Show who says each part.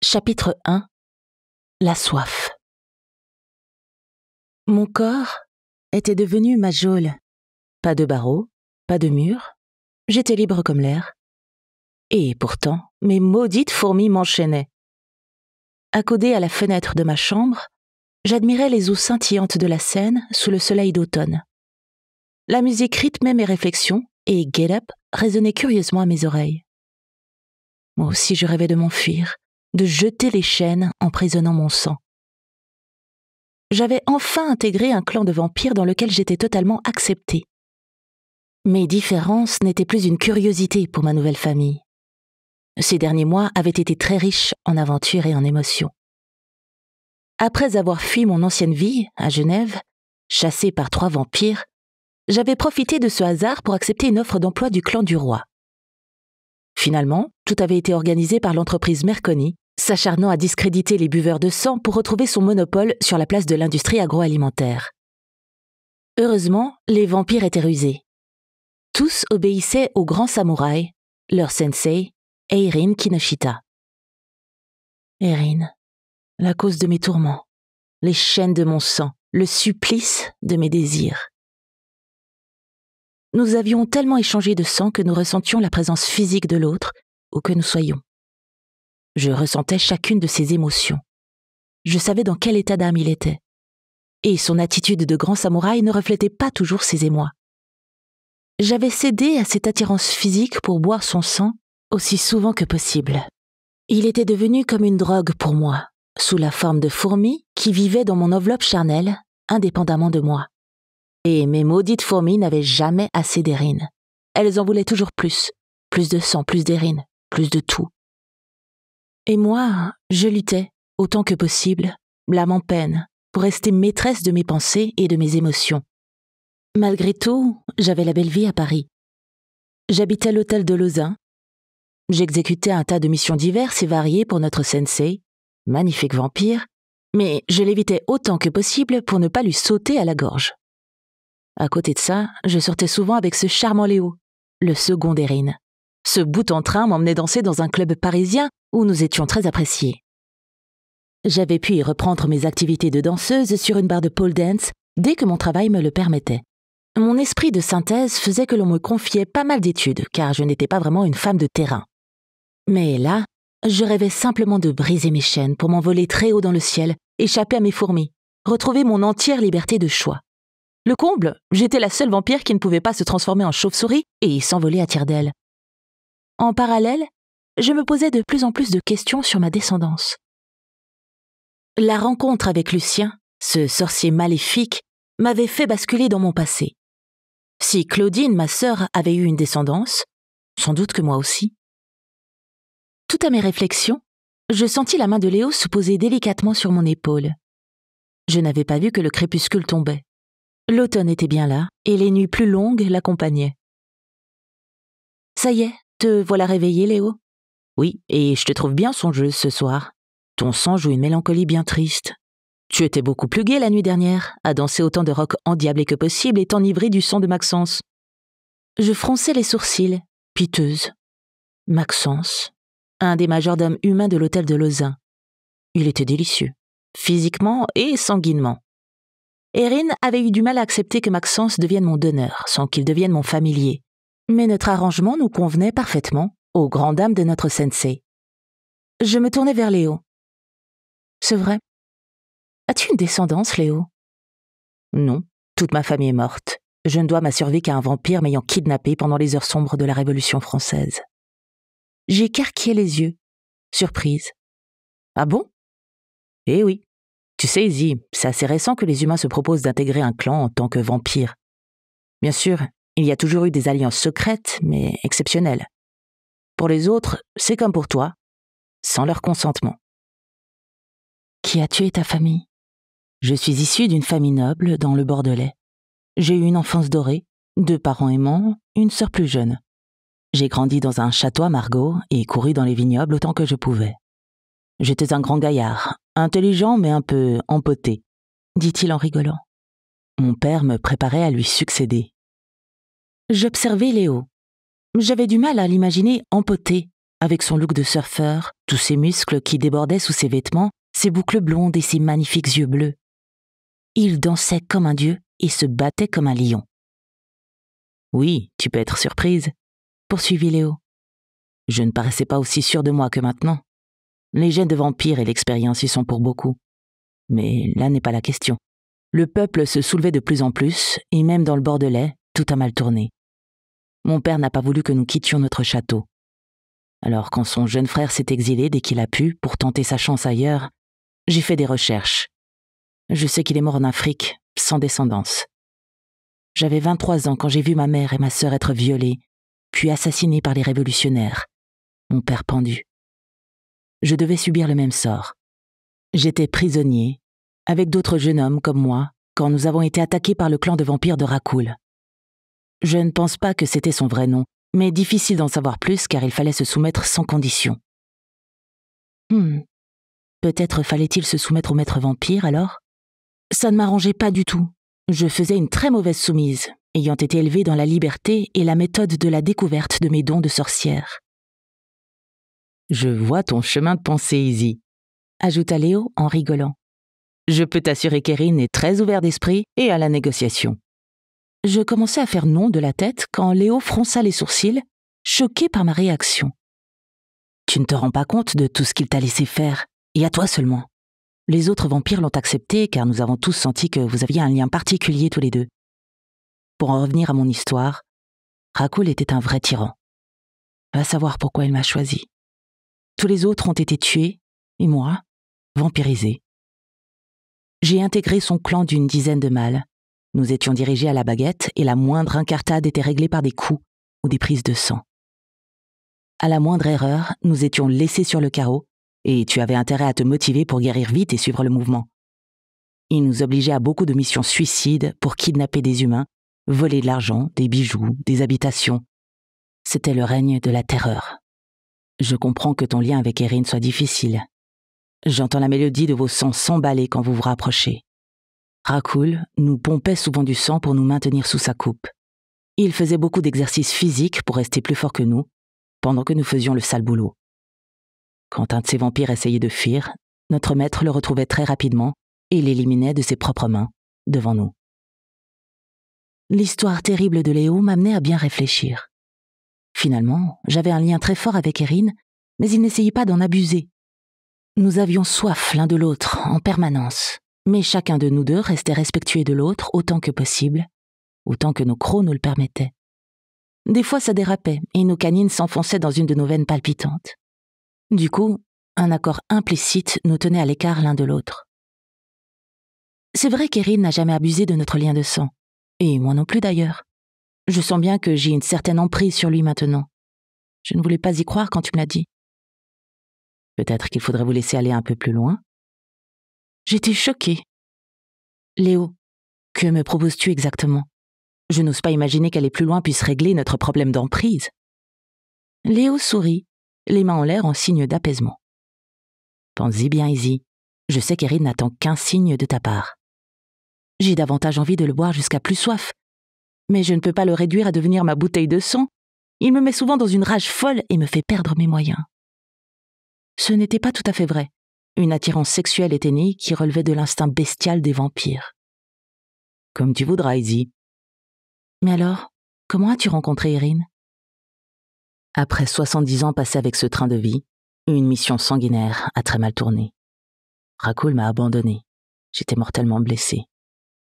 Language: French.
Speaker 1: Chapitre 1. La soif. Mon corps était devenu ma geôle. Pas de barreaux, pas de murs. J'étais libre comme l'air. Et pourtant, mes maudites fourmis m'enchaînaient. Accoudée à la fenêtre de ma chambre, j'admirais les eaux scintillantes de la Seine sous le soleil d'automne. La musique rythmait mes réflexions et Get Up résonnait curieusement à mes oreilles. Moi aussi je rêvais de m'enfuir, de jeter les chaînes emprisonnant mon sang. J'avais enfin intégré un clan de vampires dans lequel j'étais totalement acceptée. Mes différences n'étaient plus une curiosité pour ma nouvelle famille. Ces derniers mois avaient été très riches en aventures et en émotions. Après avoir fui mon ancienne vie, à Genève, chassée par 3 vampires, j'avais profité de ce hasard pour accepter une offre d'emploi du clan du roi. Finalement, tout avait été organisé par l'entreprise Merconi, s'acharnant à discréditer les buveurs de sang pour retrouver son monopole sur la place de l'industrie agroalimentaire. Heureusement, les vampires étaient rusés. Tous obéissaient au grand samouraï, leur sensei, Eirin Kinoshita. Eirin, la cause de mes tourments, les chaînes de mon sang, le supplice de mes désirs. Nous avions tellement échangé de sang que nous ressentions la présence physique de l'autre, où que nous soyons. Je ressentais chacune de ses émotions. Je savais dans quel état d'âme il était. Et son attitude de grand samouraï ne reflétait pas toujours ses émois. J'avais cédé à cette attirance physique pour boire son sang aussi souvent que possible. Il était devenu comme une drogue pour moi, sous la forme de fourmis qui vivaient dans mon enveloppe charnelle, indépendamment de moi. Et mes maudites fourmis n'avaient jamais assez d'Eirin. Elles en voulaient toujours plus de sang, plus d'Eirin, plus de tout. Et moi, je luttais, autant que possible, l'âme en peine, pour rester maîtresse de mes pensées et de mes émotions. Malgré tout, j'avais la belle vie à Paris. J'habitais l'hôtel de Lausanne. J'exécutais un tas de missions diverses et variées pour notre sensei, magnifique vampire, mais je l'évitais autant que possible pour ne pas lui sauter à la gorge. À côté de ça, je sortais souvent avec ce charmant Léo, le second d'Eirin. Ce bout en train m'emmenait danser dans un club parisien où nous étions très appréciés. J'avais pu y reprendre mes activités de danseuse sur une barre de pole dance dès que mon travail me le permettait. Mon esprit de synthèse faisait que l'on me confiait pas mal d'études, car je n'étais pas vraiment une femme de terrain. Mais là, je rêvais simplement de briser mes chaînes pour m'envoler très haut dans le ciel, échapper à mes fourmis, retrouver mon entière liberté de choix. Le comble, j'étais la seule vampire qui ne pouvait pas se transformer en chauve-souris et s'envoler à tire-d'aile. En parallèle, je me posais de plus en plus de questions sur ma descendance. La rencontre avec Lucien, ce sorcier maléfique, m'avait fait basculer dans mon passé. Si Claudine, ma sœur, avait eu une descendance, sans doute que moi aussi. Tout à mes réflexions, je sentis la main de Léo se poser délicatement sur mon épaule. Je n'avais pas vu que le crépuscule tombait. L'automne était bien là, et les nuits plus longues l'accompagnaient. « Ça y est, te voilà réveillé, Léo ?»« Oui, et je te trouve bien songeuse ce soir. Ton sang joue une mélancolie bien triste. Tu étais beaucoup plus gaie la nuit dernière, à danser autant de rock endiablé que possible et t'enivrer du son de Maxence. » Je fronçai les sourcils, piteuse. Maxence, un des majordomes humains de l'hôtel de Lausanne. Il était délicieux, physiquement et sanguinement. Eirin avait eu du mal à accepter que Maxence devienne mon donneur, sans qu'il devienne mon familier. Mais notre arrangement nous convenait parfaitement, aux grandes dames de notre sensei. Je me tournai vers Léo. « C'est vrai. As-tu une descendance, Léo ?»« Non, toute ma famille est morte. Je ne dois ma survie qu'à un vampire m'ayant kidnappé pendant les heures sombres de la Révolution française. » J'ai écarquillé les yeux, surprise. « Ah bon ? » ?»« Eh oui. Tu sais, Izzy, c'est assez récent que les humains se proposent d'intégrer un clan en tant que vampires. Bien sûr, il y a toujours eu des alliances secrètes, mais exceptionnelles. Pour les autres, c'est comme pour toi, sans leur consentement. »« Qui a tué ta famille ? » ?»« Je suis issue d'une famille noble dans le Bordelais. J'ai eu une enfance dorée, 2 parents aimants, une sœur plus jeune. J'ai grandi dans un château à Margaux et couru dans les vignobles autant que je pouvais. J'étais un grand gaillard, intelligent mais un peu empoté, dit-il en rigolant. Mon père me préparait à lui succéder. J'observais Léo. J'avais du mal à l'imaginer empoté, avec son look de surfeur, tous ses muscles qui débordaient sous ses vêtements, ses boucles blondes et ses magnifiques yeux bleus. Il dansait comme un dieu et se battait comme un lion. « Oui, tu peux être surprise, » poursuivit Léo. Je ne paraissais pas aussi sûr de moi que maintenant. Les gènes de vampire et l'expérience y sont pour beaucoup. Mais là n'est pas la question. Le peuple se soulevait de plus en plus, et même dans le Bordelais, tout a mal tourné. Mon père n'a pas voulu que nous quittions notre château. Alors quand son jeune frère s'est exilé dès qu'il a pu pour tenter sa chance ailleurs, j'ai fait des recherches. Je sais qu'il est mort en Afrique, sans descendance. J'avais 23 ans quand j'ai vu ma mère et ma sœur être violées, puis assassinées par les révolutionnaires. Mon père pendu. Je devais subir le même sort. J'étais prisonnier, avec d'autres jeunes hommes comme moi, quand nous avons été attaqués par le clan de vampires de Racoul. Je ne pense pas que c'était son vrai nom, mais difficile d'en savoir plus car il fallait se soumettre sans condition. Peut-être fallait-il se soumettre au maître vampire alors ? Ça ne m'arrangeait pas du tout. Je faisais une très mauvaise soumise, ayant été élevée dans la liberté et la méthode de la découverte de mes dons de sorcière. Je vois ton chemin de pensée, Izzy, ajouta Léo en rigolant. Je peux t'assurer qu'Erin est très ouvert d'esprit et à la négociation. Je commençais à faire non de la tête quand Léo fronça les sourcils, choqué par ma réaction. Tu ne te rends pas compte de tout ce qu'il t'a laissé faire, et à toi seulement. Les autres vampires l'ont accepté car nous avons tous senti que vous aviez un lien particulier tous les deux. Pour en revenir à mon histoire, Racoul était un vrai tyran. Va savoir pourquoi il m'a choisi. Tous les autres ont été tués, et moi, vampirisé. J'ai intégré son clan d'une dizaine de mâles. Nous étions dirigés à la baguette et la moindre incartade était réglée par des coups ou des prises de sang. À la moindre erreur, nous étions laissés sur le carreau et tu avais intérêt à te motiver pour guérir vite et suivre le mouvement. Il nous obligeait à beaucoup de missions suicides pour kidnapper des humains, voler de l'argent, des bijoux, des habitations. C'était le règne de la terreur. Je comprends que ton lien avec Erin soit difficile. J'entends la mélodie de vos sangs s'emballer quand vous vous rapprochez. Racoul nous pompait souvent du sang pour nous maintenir sous sa coupe. Il faisait beaucoup d'exercices physiques pour rester plus fort que nous, pendant que nous faisions le sale boulot. Quand un de ces vampires essayait de fuir, notre maître le retrouvait très rapidement et l'éliminait de ses propres mains, devant nous. L'histoire terrible de Léo m'amenait à bien réfléchir. Finalement, j'avais un lien très fort avec Erin, mais il n'essayait pas d'en abuser. Nous avions soif l'un de l'autre en permanence, mais chacun de nous deux restait respectueux de l'autre autant que possible, autant que nos crocs nous le permettaient. Des fois, ça dérapait et nos canines s'enfonçaient dans une de nos veines palpitantes. Du coup, un accord implicite nous tenait à l'écart l'un de l'autre. C'est vrai qu'Erin n'a jamais abusé de notre lien de sang, et moi non plus d'ailleurs. Je sens bien que j'ai une certaine emprise sur lui maintenant. Je ne voulais pas y croire quand tu me l'as dit. Peut-être qu'il faudrait vous laisser aller un peu plus loin. J'étais choquée. Léo, que me proposes-tu exactement ? Je n'ose pas imaginer qu'aller plus loin puisse régler notre problème d'emprise. Léo sourit, les mains en l'air en signe d'apaisement. Pense-y bien, Izzy. Je sais qu'Erin n'attend qu'un signe de ta part. J'ai davantage envie de le boire jusqu'à plus soif. Mais je ne peux pas le réduire à devenir ma bouteille de sang. Il me met souvent dans une rage folle et me fait perdre mes moyens. Ce n'était pas tout à fait vrai. Une attirance sexuelle était née qui relevait de l'instinct bestial des vampires. Comme tu voudras, Izzy. Mais alors, comment as-tu rencontré Erin ? Après 70 ans passés avec ce train de vie, une mission sanguinaire a très mal tourné. Racoul m'a abandonné. J'étais mortellement blessé.